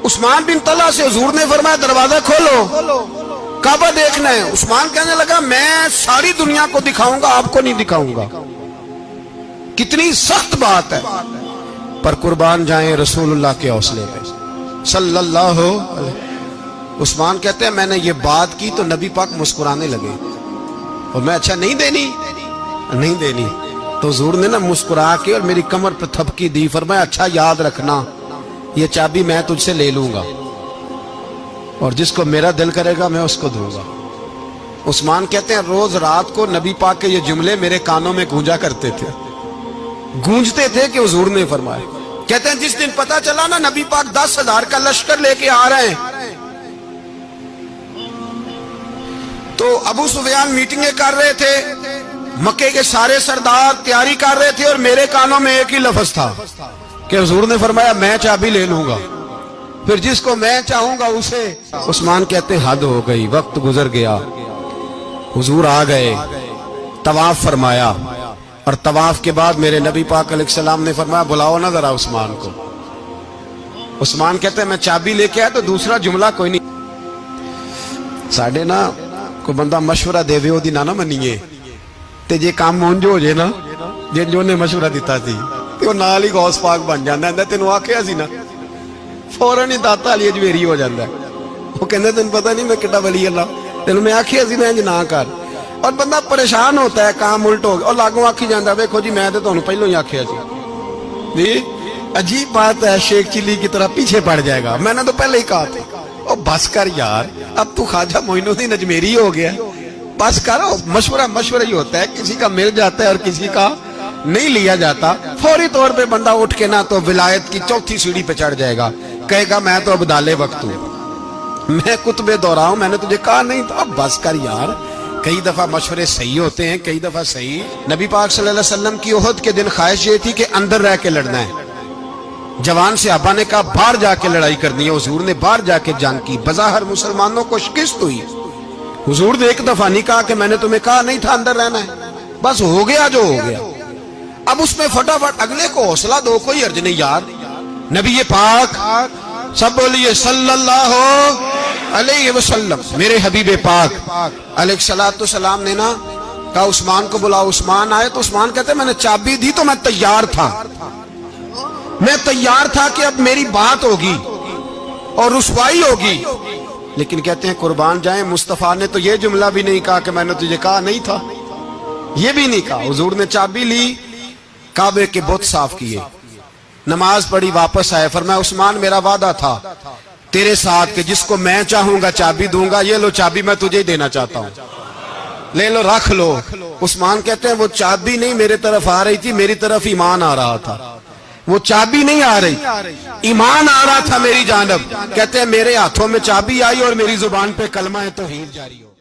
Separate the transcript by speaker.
Speaker 1: उस्मान बिन तला से हुजूर ने फरमाया दरवाजा खोलो, काबा देखना है। उस्मान कहने लगा मैं सारी दुनिया को दिखाऊंगा, आपको नहीं दिखाऊंगा। कितनी सख्त बात है, पर कुर्बान जाएं रसूलुल्लाह के हौसले पे सल्लल्लाहु अलैहि। उस्मान कहते हैं मैंने ये बात की तो नबी पाक मुस्कुराने लगे और मैं अच्छा नहीं देनी तो हुजूर ने ना मुस्कुरा के और मेरी कमर पर थपकी दी, फरमाया अच्छा याद रखना ये चाबी मैं तुझसे ले लूंगा और जिसको मेरा दिल करेगा मैं उसको दूंगा। उस्मान कहते हैं रोज रात को नबी पाक के ये जुमले मेरे कानों में गूंजते थे कि हुजूर ने फरमाया। कहते हैं जिस दिन पता चला ना नबी पाक 10,000 का लश्कर लेके आ रहे हैं, तो अबू सुफियान मीटिंगें कर रहे थे, मक्के के सारे सरदार तैयारी कर रहे थे और मेरे कानों में एक ही लफ्ज था कि हुजूर ने फरमाया मैं चाबी ले लूंगा, फिर जिसको मैं चाहूंगा उसे। उस्मान कहते हद हो गई, वक्त गुजर गया, हुजूर आ गए, तवाफ फरमाया और तवाफ के बाद मेरे नबी पाक अलैहिस्सलाम ने फरमाया बुलाओ ना जरा उस्मान को। उस्मान कहते हैं मैं चाबी लेके आया तो दूसरा जुमला कोई नहीं। साढ़े ना कोई बंदा मशवरा देवे ओदी ना मनीए ते जे काम उंज हो जाए ना जे जो ने मशवरा दिता सी ते नाल ही गौस पाक बन जाता है। तेन आखिया सी ना फौरन ही दाता वाली अजमेरी हो जाता है। वो कहते तेन पता नहीं मैं कितना वली अल्लाह, तेन मैं आखिया सी मैं इंज ना कर, और बंदा परेशान होता है काम उल्ट हो गया और लागू आखी जाता वेखो जी मैं तो तुहानू पहलों ही आखिया जी। अजीब बात है, शेख चिल्ली की तरह पीछे पड़ जाएगा, मैंने तो पहले ही कहा था। और बस कर यार, अब तू ख्वाजा मोइनुद्दीन अजमेरी हो गया, बस करो। मशवरा ही होता है, किसी का मिल जाता है और किसी का नहीं लिया जाता। फौरी तौर पे बंदा उठ के ना तो विलायत की चौथी सीढ़ी पे चढ़ जाएगा, कहेगा मैं तो अब्दाले वक्त हूं, मैं कुतबे दौरा हूं, मैंने तुझे कहा नहीं था। अब बस कर यार, कई दफा मशवरे सही होते हैं, कई दफा सही। नबी पाक सल्लल्लाहु अलैहि वसल्लम की ओहद के दिन ख्वाहिश ये थी कि अंदर रह के लड़ना है। जवान सहाबा ने कहा बाहर जाके लड़ाई करनी है, हुजूर ने बाहर जाके जंग की, बज़ाहिर मुसलमानों को शिकस्त हुई। हुजूर ने एक दफा नहीं कहा कि मैंने तुम्हें कहा नहीं था अंदर रहना है, बस हो गया जो हो गया। अब उसमें फटाफट अगले को हौसला दो, कोई अर्ज नहीं यार। नबी पाक सब बोलिए सल्लल्लाहु अलैहि वसल्लम, मेरे हबीबे पाक अलैहिस्सलातु सलाम ने ना कहा उस्मान को बुलाओ। उस्मान आए तो उस्मान कहते मैंने चाबी दी तो मैं तैयार था कि अब मेरी बात होगी और रुसवाई होगी, लेकिन कहते हैं कुर्बान जाए मुस्तफा ने तो ये जुमला भी नहीं कहा कि मैंने तुझे कहा नहीं था, ये भी नहीं कहा। हुजूर ने चाबी ली, काबे के बुत साफ किए, नमाज पढ़ी, वापस आए, फरमाया उस्मान मेरा वादा था तेरे साथ कि जिसको मैं चाहूंगा चाबी दूंगा, ये लो चाबी मैं तुझे ही देना चाहता हूं, ले लो रख लो। उस्मान कहते हैं वो चाबी नहीं मेरे तरफ आ रही थी, मेरी तरफ ईमान आ रहा था। वो चाबी नहीं आ रही, ईमान आ रहा था मेरी जानब। कहते हैं मेरे हाथों में चाबी आई और मेरी जुबान पे कलमा है तौहीद जारी हो।